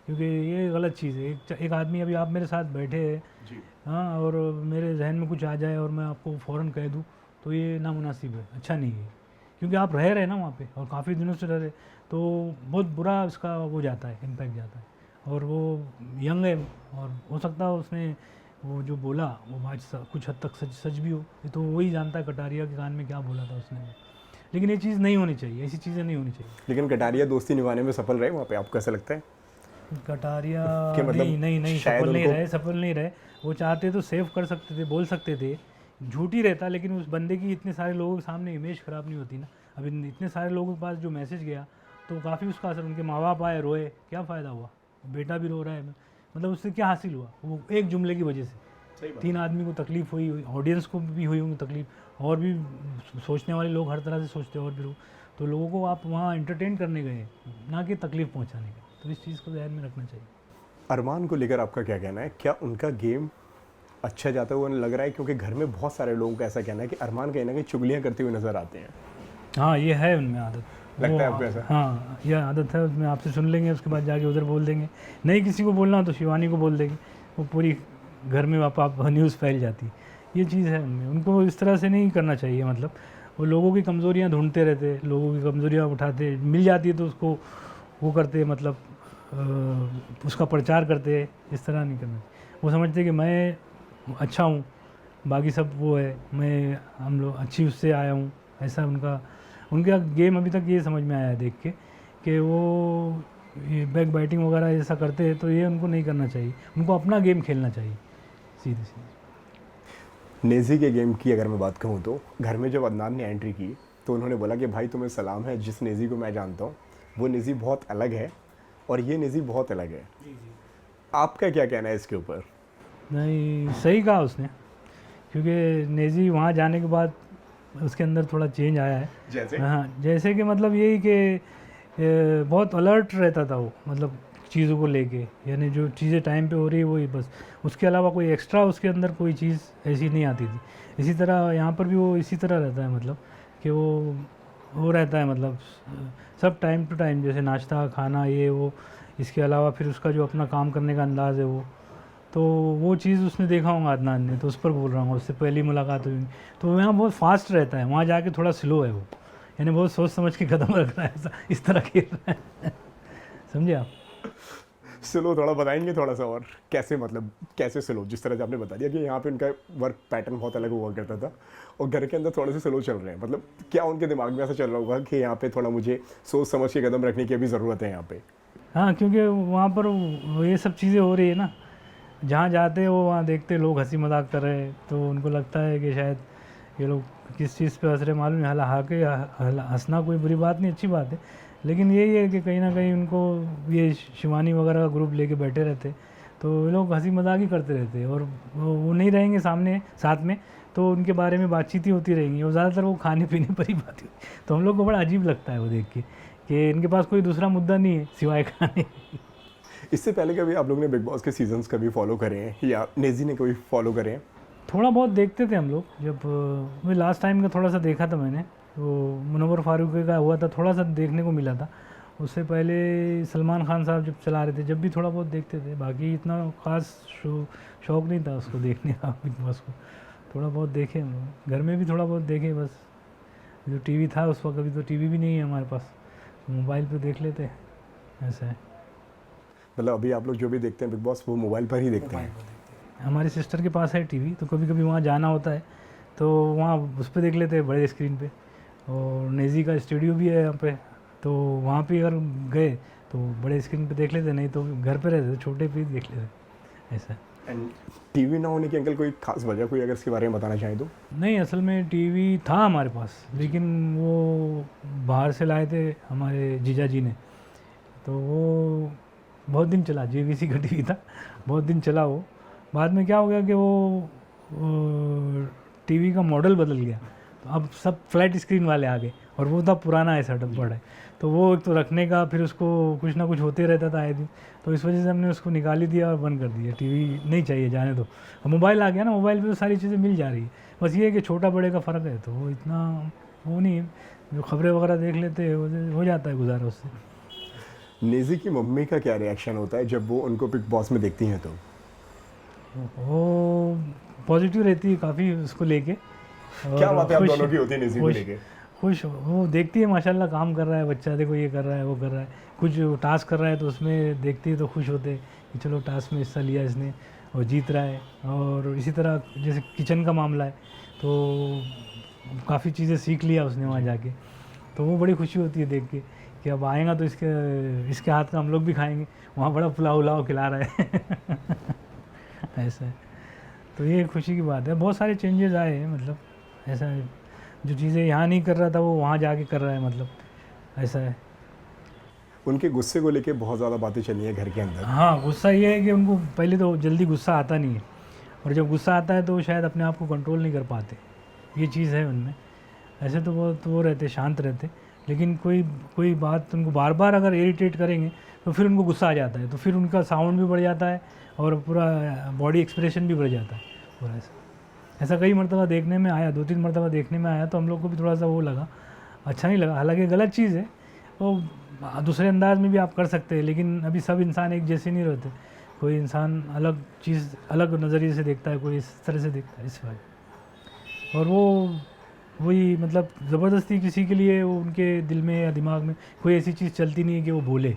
Speaker 1: क्योंकि ये गलत चीज़ है। एक आदमी, अभी आप मेरे साथ बैठे हैं, हाँ, और मेरे जहन में कुछ आ जाए और मैं आपको फ़ौरन कह दूँ तो ये नामुनासिब है, अच्छा नहीं है, क्योंकि आप रह रहे हैं ना वहाँ पे और काफ़ी दिनों से रह रहे, तो बहुत बुरा उसका वो जाता है, इम्पैक्ट जाता है। और वो यंग है और हो सकता है उसने वो जो बोला वो आज कुछ हद तक सच भी हो, ये तो वही जानता है कटारिया के कान में क्या बोला था उसने। लेकिन ये चीज़ नहीं होनी चाहिए, ऐसी चीज़ें नहीं होनी चाहिए।
Speaker 2: लेकिन कटारिया दोस्ती निभाने में सफल रहे वहाँ पे, आपको ऐसा लगता है?
Speaker 1: कटारिया
Speaker 2: कि मतलब
Speaker 1: नहीं
Speaker 2: शायद
Speaker 1: सफल नहीं रहे। वो चाहते तो सेव कर सकते थे, बोल सकते थे, झूठ ही रहता, लेकिन उस बंदे की इतने सारे लोगों के सामने इमेज ख़राब नहीं होती ना। अब इतने सारे लोगों के पास जो मैसेज गया तो काफ़ी उसका असर, उनके माँ बाप आए रोए, क्या फ़ायदा हुआ, बेटा भी रो रहा है, मतलब उससे क्या हासिल हुआ, वो एक जुमले की वजह से
Speaker 2: सही बात।
Speaker 1: 3 आदमी को तकलीफ़ हुई, ऑडियंस को भी हुई होंगी तकलीफ़, और भी सोचने वाले लोग हर तरह से सोचते हैं और भी लोग, तो लोगों को आप वहाँ एंटरटेन करने गए, ना कि तकलीफ़ पहुँचाने गए। तो इस चीज़ को ध्यान में रखना चाहिए।
Speaker 2: अरमान को लेकर आपका क्या कहना है? क्या उनका गेम अच्छा जाता हुआ लग रहा है? क्योंकि घर में बहुत सारे लोगों का ऐसा कहना है कि अरमान कहीं ना कहीं चुगलियाँ करते हुए नजर आते हैं।
Speaker 1: हाँ, ये है उनमें आदत।
Speaker 2: लगता है
Speaker 1: वो
Speaker 2: आपको ऐसा?
Speaker 1: हाँ, ये आदत है उसमें, आपसे सुन लेंगे उसके बाद जाके उधर बोल देंगे। नहीं किसी को बोलना तो शिवानी को बोल देंगे, वो पूरी घर में आप न्यूज़ फैल जाती है। ये चीज़ है उनमें, उनको इस तरह से नहीं करना चाहिए। मतलब वो लोगों की कमज़ोरियाँ ढूंढते रहते, लोगों की कमज़ोरियाँ उठाते, मिल जाती है तो उसको वो करते, मतलब उसका प्रचार करते। इस तरह नहीं करना चाहिए। वो समझते कि मैं अच्छा हूँ, बाकी सब वो है, मैं हम लोग अच्छी उससे आया हूँ, ऐसा उनका गेम अभी तक ये समझ में आया है देख के कि वो ये बैक बाइटिंग वगैरह ऐसा करते हैं, तो ये उनको नहीं करना चाहिए। उनको अपना गेम खेलना चाहिए सीधे सीधे।
Speaker 2: नेजी के गेम की अगर मैं बात कहूँ तो घर में जब अदनान ने एंट्री की तो उन्होंने बोला कि भाई तुम्हें सलाम है, जिस नेजी को मैं जानता हूँ वो नेजी बहुत अलग है और ये नेजी बहुत अलग है। आपका क्या कहना है इसके ऊपर?
Speaker 1: नहीं, सही कहा उसने, क्योंकि नेजी वहाँ जाने के बाद उसके अंदर थोड़ा चेंज आया है।
Speaker 2: जैसे?
Speaker 1: हाँ, जैसे कि मतलब यही कि बहुत अलर्ट रहता था वो, मतलब चीज़ों को लेके, यानी जो चीज़ें टाइम पे हो रही है वही बस, उसके अलावा कोई एक्स्ट्रा उसके अंदर कोई चीज़ ऐसी नहीं आती थी। इसी तरह यहाँ पर भी वो इसी तरह रहता है, मतलब कि वो रहता है, मतलब सब टाइम टू टाइम, जैसे नाश्ता खाना ये वो, इसके अलावा फिर उसका जो अपना काम करने का अंदाज़ है वो चीज़ उसने देखा होगा अदनान ने, तो उस पर बोल रहा हूँ। उससे पहली मुलाकात हुई तो यहाँ बहुत फास्ट रहता है, वहाँ जाके थोड़ा स्लो है वो, यानी बहुत सोच समझ के कदम रख रहा है, ऐसा इस तरह खेल रहा है। समझे आप?
Speaker 2: स्लो थोड़ा बताएंगे थोड़ा सा और कैसे, मतलब कैसे स्लो? जिस तरह से आपने बता दिया कि यहाँ पे उनका वर्क पैटर्न बहुत अलग हुआ करता था और घर के अंदर थोड़े से स्लो चल रहे हैं, मतलब क्या उनके दिमाग में ऐसा चल रहा होगा कि यहाँ पे थोड़ा मुझे सोच समझ के कदम रखने की भी ज़रूरत है यहाँ पे?
Speaker 1: हाँ, क्योंकि वहाँ पर ये सब चीज़ें हो रही है ना, जहाँ जाते हैं वो वहाँ देखते लोग हंसी मजाक कर रहे हैं, तो उनको लगता है कि शायद ये लोग किस चीज़ पे हंस रहे मालूम नहीं। हालांकि हंसना कोई बुरी बात नहीं, अच्छी बात है, लेकिन यही है कि कहीं ना कहीं उनको ये शिवानी वगैरह का ग्रुप लेके बैठे रहते, तो ये लोग हंसी मजाक ही करते रहते हैं, और वो नहीं रहेंगे सामने साथ में, तो उनके बारे में बातचीत ही होती रहेंगी, और ज़्यादातर वो खाने पीने पर ही बात होती। तो हम लोग को बड़ा अजीब लगता है वो देख के कि इनके पास कोई दूसरा मुद्दा नहीं है सिवाय खाने।
Speaker 2: इससे पहले कभी आप लोग ने बिग बॉस के सीजन्स कभी फॉलो करे हैं या नेजी ने कभी फॉलो करे हैं?
Speaker 1: थोड़ा बहुत देखते थे हम लोग, जब मैं लास्ट टाइम का थोड़ा सा देखा था मैंने, वो मुनव्वर फारूकी का हुआ था, थोड़ा सा देखने को मिला था। उससे पहले सलमान खान साहब जब चला रहे थे, जब भी थोड़ा बहुत देखते थे, बाकी इतना ख़ास शौक़ नहीं था उसको देखने का बिग बॉस को। थोड़ा बहुत देखे हम लोग, घर में भी थोड़ा बहुत देखे बस। जो टीवी था उस वक्त, अभी तो टीवी भी नहीं है हमारे पास, तो मोबाइल पे देख लेते, ऐसा है।
Speaker 2: मतलब अभी आप लोग जो भी देखते हैं बिग बॉस वो मोबाइल पर ही देखते हैं?
Speaker 1: हमारी सिस्टर के पास है टीवी, तो कभी कभी वहाँ जाना होता है तो वहाँ उस पर देख लेते हैं बड़े स्क्रीन पे, और नेजी का स्टूडियो भी है यहाँ पे, तो वहाँ पे अगर गए तो बड़े स्क्रीन पे देख लेते, नहीं तो घर पे रहते छोटे पे ही देख लेते, ऐसा।
Speaker 2: एंड टीवी ना होने की अंकल कोई खास वजह कोई अगर इसके बारे में बताना चाहें तो?
Speaker 1: नहीं, असल में टीवी था हमारे पास, लेकिन वो बाहर से लाए थे हमारे जीजा जी ने, तो वो बहुत दिन चला, JVC का टीवी था, बहुत दिन चला वो। बाद में क्या हो गया कि वो टीवी का मॉडल बदल गया, तो अब सब फ्लैट स्क्रीन वाले आ गए, और वो था पुराना है सेटअप बड़ा है, तो वो एक तो रखने का फिर उसको कुछ ना कुछ होते रहता था आए दिन, तो इस वजह से हमने उसको निकाल ही दिया और बंद कर दिया। टीवी नहीं चाहिए, जाने दो। अब मोबाइल आ गया ना, मोबाइल पे तो सारी चीज़ें मिल जा रही है, बस ये है कि छोटा बड़े का फ़र्क है, तो वो इतना वो नहीं है, जो खबरें वगैरह देख लेते हैं हो जाता है गुजारा उससे।
Speaker 2: नेजी की मम्मी का क्या रिएक्शन होता है जब वो उनको बिग बॉस में देखती हैं तो?
Speaker 1: वो पॉजिटिव रहती है काफ़ी उसको लेके।
Speaker 2: क्या बात है आप दोनों की होती है नेजी को लेके?
Speaker 1: खुश वो देखती है, माशाल्लाह काम कर रहा है बच्चा, देखो ये कर रहा है वो कर रहा है, कुछ टास्क कर रहा है तो उसमें देखती है तो खुश होते हैं कि चलो टास्क में हिस्सा लिया इसने और जीत रहा है। और इसी तरह जैसे किचन का मामला है तो काफ़ी चीज़ें सीख लिया उसने वहाँ जाके, तो वो बड़ी खुशी होती है देख के कि अब आएगा तो इसके हाथ का हम लोग भी खाएंगे, वहाँ बड़ा पुलाव उलाव खिला रहा है। ऐसा है, तो ये खुशी की बात है। बहुत सारे चेंजेस आए हैं, मतलब ऐसा है, जो चीज़ें यहाँ नहीं कर रहा था वो वहाँ जाके कर रहा है, मतलब ऐसा है।
Speaker 2: उनके गुस्से को लेके बहुत ज़्यादा बातें चली हैं घर के अंदर।
Speaker 1: हाँ, गुस्सा ये है कि उनको पहले तो जल्दी गुस्सा आता नहीं है, और जब गुस्सा आता है तो वो शायद अपने आप को कंट्रोल नहीं कर पाते, ये चीज़ है उनमें। ऐसे तो वो रहते शांत रहते, लेकिन कोई कोई बात उनको बार बार अगर इरिटेट करेंगे तो फिर उनको गुस्सा आ जाता है, तो फिर उनका साउंड भी बढ़ जाता है और पूरा बॉडी एक्सप्रेशन भी बढ़ जाता है पूरा। ऐसा कई मरतबा देखने में आया, 2-3 मरतबा देखने में आया, तो हम लोग को भी थोड़ा सा वो लगा, अच्छा नहीं लगा। हालांकि गलत चीज़ है, वो दूसरे अंदाज में भी आप कर सकते हैं, लेकिन अभी सब इंसान एक जैसे नहीं रहते, कोई इंसान अलग चीज़ अलग नज़रिए से देखता है, कोई इस तरह से देखता है, इस वजह। और वो वही मतलब ज़बरदस्ती किसी के लिए वो उनके दिल में या दिमाग में कोई ऐसी चीज़ चलती नहीं है कि वो बोले।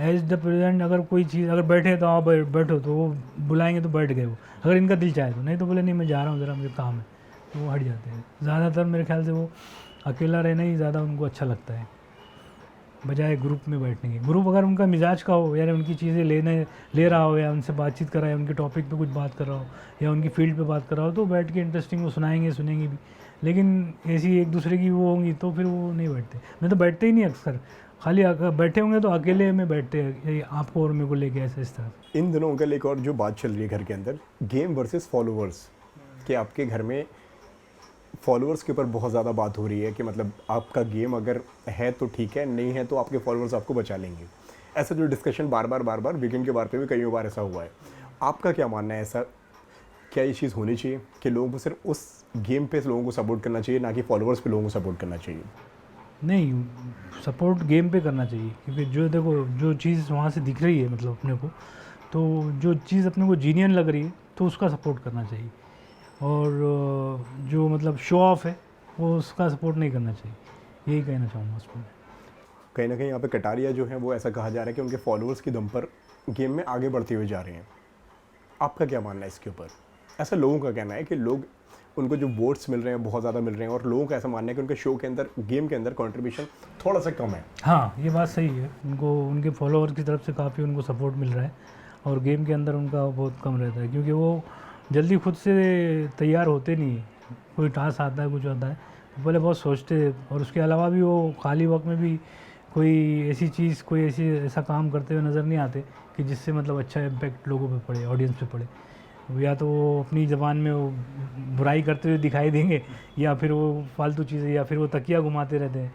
Speaker 1: एज द प्रेजेंट अगर कोई चीज़ अगर बैठे तो आओ बैठो, तो वो बुलाएंगे तो बैठ गए वो, अगर इनका दिल चाहे तो, नहीं तो बोले नहीं मैं जा रहा हूँ ज़रा मुझे काम है, तो वो हट जाते हैं। ज़्यादातर मेरे ख्याल से वो अकेला रहना ही ज़्यादा उनको अच्छा लगता है बजाय ग्रुप में बैठने के। ग्रुप अगर उनका मिजाज का हो, यानी उनकी चीज़ें ले रहा हो, या उनसे बातचीत कर रहा है, उनके टॉपिक पे कुछ बात कर रहा हो, या उनकी फील्ड पे बात कर रहा हो, तो बैठ के इंटरेस्टिंग वो सुनेंगे भी। लेकिन ऐसी एक दूसरे की वो होंगी तो फिर वो नहीं बैठते। मैं तो बैठते ही नहीं अक्सर, खाली बैठे होंगे तो अकेले में बैठते हैं, आपको और मेरे को लेके ऐसे इस तरह।
Speaker 2: इन दिनों अंकल एक और जो बात चल रही है घर के अंदर, गेम वर्सेस फॉलोअर्स, कि आपके घर में फॉलोअर्स के ऊपर बहुत ज़्यादा बात हो रही है कि मतलब आपका गेम अगर है तो ठीक है, नहीं है तो आपके फॉलोअर्स आपको बचा लेंगे। ऐसा जो डिस्कशन बार बार वीकेंड के बार पे भी कई बार ऐसा हुआ है। आपका क्या मानना है, ऐसा क्या ये चीज़ होनी चाहिए कि लोगों को सिर्फ उस गेम पे लोगों को सपोर्ट करना चाहिए, ना कि फॉलोअर्स पे लोगों को सपोर्ट करना चाहिए?
Speaker 1: नहीं, सपोर्ट गेम पे करना चाहिए, क्योंकि जो देखो जो चीज़ वहाँ से दिख रही है मतलब अपने को, तो जो चीज़ अपने को जीनियन लग रही है तो उसका सपोर्ट करना चाहिए, और जो मतलब शो ऑफ है वो उसका सपोर्ट नहीं करना चाहिए, यही कहना चाहूँगा उसमें।
Speaker 2: कहीं ना कहीं यहाँ पे कटारिया जो है वो ऐसा कहा जा रहा है कि उनके फॉलोअर्स की दम पर गेम में आगे बढ़ते हुए जा रहे हैं। आपका क्या मानना है इसके ऊपर? ऐसा लोगों का कहना है कि लोग उनको जो वोट्स मिल रहे हैं बहुत ज़्यादा मिल रहे हैं, और लोगों का ऐसा मानना है कि उनके शो के अंदर गेम के अंदर कंट्रीब्यूशन थोड़ा सा कम है।
Speaker 1: हाँ, ये बात सही है, उनको उनके फॉलोअर की तरफ से काफ़ी उनको सपोर्ट मिल रहा है, और गेम के अंदर उनका बहुत कम रहता है, क्योंकि वो जल्दी खुद से तैयार होते नहीं है। कोई टास्क आता है, कुछ आता है तो पहले बहुत सोचते हैं, और उसके अलावा भी वो खाली वक्त में भी कोई ऐसी चीज़ कोई ऐसा काम करते हुए नज़र नहीं आते कि जिससे मतलब अच्छा इम्पैक्ट लोगों पे पड़े, ऑडियंस पे पड़े। या तो वो अपनी ज़बान में वो बुराई करते हुए दिखाई देंगे, या फिर वो फालतू चीज़ें, या फिर वो तकिया घुमाते रहते हैं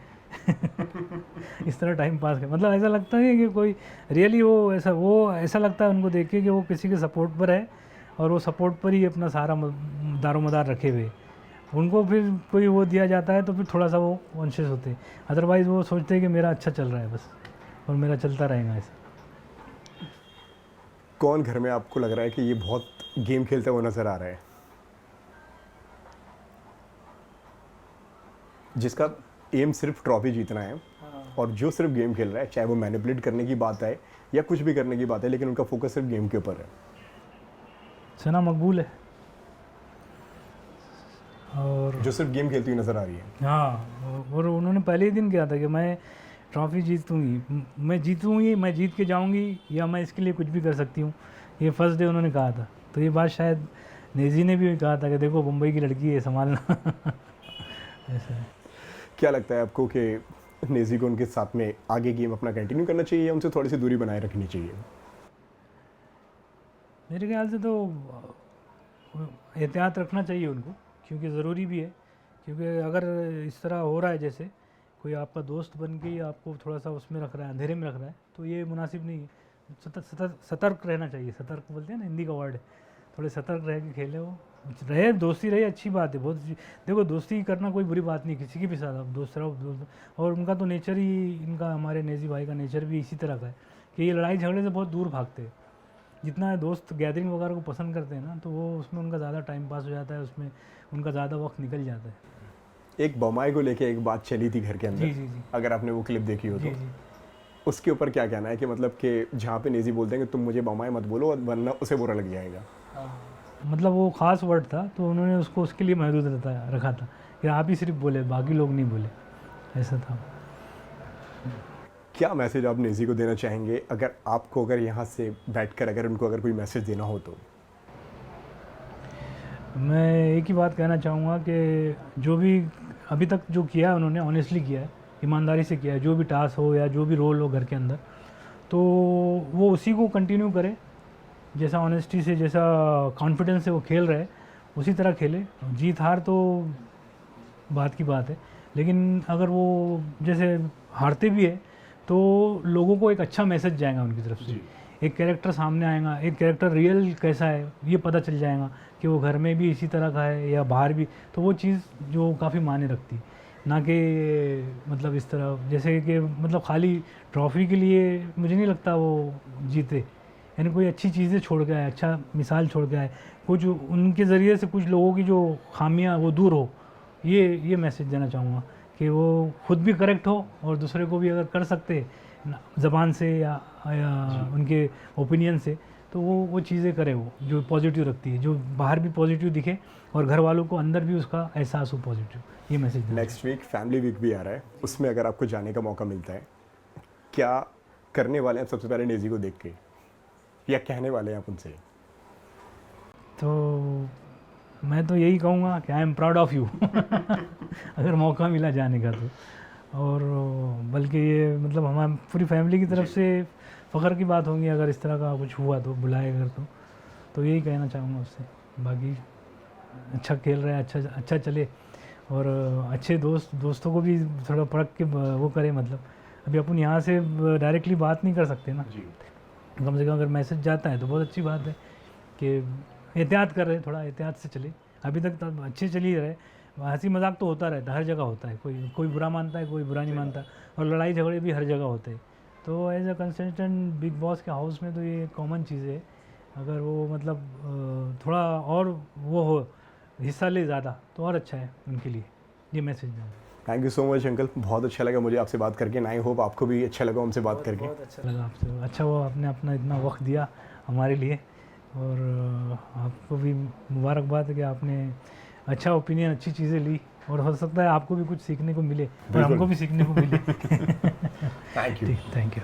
Speaker 1: इस तरह टाइम पास कर, मतलब ऐसा लगता है कि कोई रियली वो ऐसा लगता है उनको देख के कि वो किसी के सपोर्ट पर है, और वो सपोर्ट पर ही अपना सारा दारोमदार रखे हुए। उनको फिर कोई वो दिया जाता है तो फिर थोड़ा सा वो कॉन्शियस होते हैं, अदरवाइज़ वो सोचते हैं कि मेरा अच्छा चल रहा है बस, और मेरा चलता रहेगा ऐसा।
Speaker 2: कौन घर में आपको लग रहा है कि ये बहुत गेम खेलता हुआ नज़र आ रहा है, जिसका एम सिर्फ ट्रॉफी जीतना है, और जो सिर्फ गेम खेल रहा है, चाहे वो मैनिपुलेट करने की बात है या कुछ भी करने की बात है, लेकिन उनका फोकस सिर्फ गेम के ऊपर है?
Speaker 1: सना मकबूल है, और
Speaker 2: जो सिर्फ गेम खेलती हुई नज़र आ रही है।
Speaker 1: हाँ, और उन्होंने पहले ही दिन कहा था कि मैं ट्रॉफ़ी जीतूँगी, मैं जीतूँगी, मैं जीत के जाऊँगी, या मैं इसके लिए कुछ भी कर सकती हूँ, ये फर्स्ट डे उन्होंने कहा था। तो ये बात शायद नेजी ने भी कहा था कि देखो मुंबई की लड़की है, संभालना ऐसा है।
Speaker 2: क्या लगता है आपको कि नेजी को उनके साथ में आगे गेम अपना कंटिन्यू करना चाहिए या उनसे थोड़ी सी दूरी बनाए रखनी चाहिए?
Speaker 1: मेरे ख्याल से तो एहतियात रखना चाहिए उनको, क्योंकि ज़रूरी भी है, क्योंकि अगर इस तरह हो रहा है जैसे कोई आपका दोस्त बन के ही आपको थोड़ा सा उसमें रख रहा है, अंधेरे में रख रहा है, तो ये मुनासिब नहीं है। सतर्क रहना चाहिए, सतर्क बोलते हैं ना, हिंदी का वर्ड है, थोड़े सतर्क रह के खेले, वो रहे दोस्ती रहे अच्छी बात है बहुत। देखो दोस्ती करना कोई बुरी बात नहीं, किसी के भी साथ आप दोस्त रहो दोस्त, और उनका तो नेचर ही, इनका हमारे नेजी भाई का नेचर भी इसी तरह का है कि ये लड़ाई झगड़े से बहुत दूर भागते हैं। जितना दोस्त गैदरिंग वगैरह को पसंद करते हैं ना, तो वो उसमें उनका ज़्यादा टाइम पास हो जाता है, उसमें उनका ज़्यादा वक्त निकल जाता है।
Speaker 2: एक बमाई को लेके एक बात चली थी घर के अंदर,
Speaker 1: जी।
Speaker 2: अगर आपने वो क्लिप देखी हो तो
Speaker 1: जी।
Speaker 2: उसके ऊपर क्या कहना है कि मतलब कि जहाँ पे नेजी बोलते हैं कि तुम मुझे बमाई मत बोलो वरना उसे बुरा लग जाएगा?
Speaker 1: मतलब वो ख़ास वर्ड था, तो उन्होंने उसको उसके लिए महदूद रखा था कि आप ही सिर्फ बोले, बाकी लोग नहीं बोले, ऐसा था।
Speaker 2: क्या मैसेज आप नेजी को देना चाहेंगे, अगर यहाँ से बैठकर अगर उनको अगर कोई मैसेज देना हो तो?
Speaker 1: मैं एक ही बात कहना चाहूँगा कि जो भी अभी तक जो किया है उन्होंने ऑनेस्टली किया है, ईमानदारी से किया है, जो भी टास्क हो या जो भी रोल हो घर के अंदर, तो वो उसी को कंटिन्यू करे, जैसा ऑनेस्टी से, जैसा कॉन्फिडेंस से वो खेल रहे उसी तरह खेले। जीत हार तो बात की बात है, लेकिन अगर वो जैसे हारते भी है तो लोगों को एक अच्छा मैसेज जाएगा उनकी तरफ से, एक कैरेक्टर सामने आएगा, एक कैरेक्टर रियल कैसा है ये पता चल जाएगा कि वो घर में भी इसी तरह का है या बाहर भी, तो वो चीज़ जो काफ़ी मायने रखती, ना कि मतलब इस तरह जैसे कि मतलब खाली ट्रॉफी के लिए मुझे नहीं लगता वो जीते। यानी कोई अच्छी चीज़ें छोड़ के आए, अच्छा मिसाल छोड़ के आए, कुछ उनके ज़रिए से कुछ लोगों की जो खामियां वो दूर हो, ये मैसेज देना चाहूँगा कि वो खुद भी करेक्ट हो और दूसरे को भी अगर कर सकते ज़बान से या उनके ओपिनियन से, तो वो चीज़ें करे, वो जो पॉजिटिव रखती है, जो बाहर भी पॉजिटिव दिखे और घर वालों को अंदर भी उसका एहसास हो पॉजिटिव, ये message.
Speaker 2: Next week family week भी आ रहा है, उसमें अगर आपको जाने का मौका मिलता है, क्या करने वाले हैं सबसे पहले नेजी को देख के, या कहने वाले हैं आप उनसे?
Speaker 1: तो मैं तो यही कहूँगा कि I am proud of you अगर मौका मिला जाने का तो, और बल्कि ये मतलब हमारी पूरी फैमिली की तरफ से फ़ख्र की बात होगी अगर इस तरह का कुछ हुआ तो, बुलाए अगर तो यही कहना चाहूँगा उससे। बाकी अच्छा खेल रहा है, अच्छा चले, और अच्छे दोस्तों को भी थोड़ा परख के वो करे, मतलब अभी अपन यहाँ से डायरेक्टली बात नहीं कर सकते ना, कम से कम अगर मैसेज जाता है तो बहुत अच्छी बात है कि एहतियात कर रहे, थोड़ा एहतियात से चले। अभी तक तो अच्छे चल ही रहे, हंसी मजाक तो होता रहता है, हर जगह होता है, कोई बुरा मानता है, कोई बुरा नहीं मानता, और लड़ाई झगड़े भी हर जगह होते हैं। तो as a consultant Bigg Boss के हाउस में तो ये कॉमन चीज़ है, अगर वो मतलब थोड़ा और वो हो, हिस्सा ले ज़्यादा तो और अच्छा है उनके लिए, ये मैसेज देना।
Speaker 2: Thank you so much uncle, बहुत अच्छा लगा मुझे आपसे बात करके, आई होप आपको भी अच्छा लगा हमसे बात करके।
Speaker 1: बहुत अच्छा लगा आपसे, अच्छा वो आपने अपना इतना वक्त दिया हमारे लिए, और आपको भी मुबारकबाद है कि आपने अच्छा ओपिनियन, अच्छी चीज़ें ली, और हो सकता है आपको भी कुछ सीखने को मिले और हमको भी सीखने को मिले।
Speaker 2: Thank you.
Speaker 1: Thank you.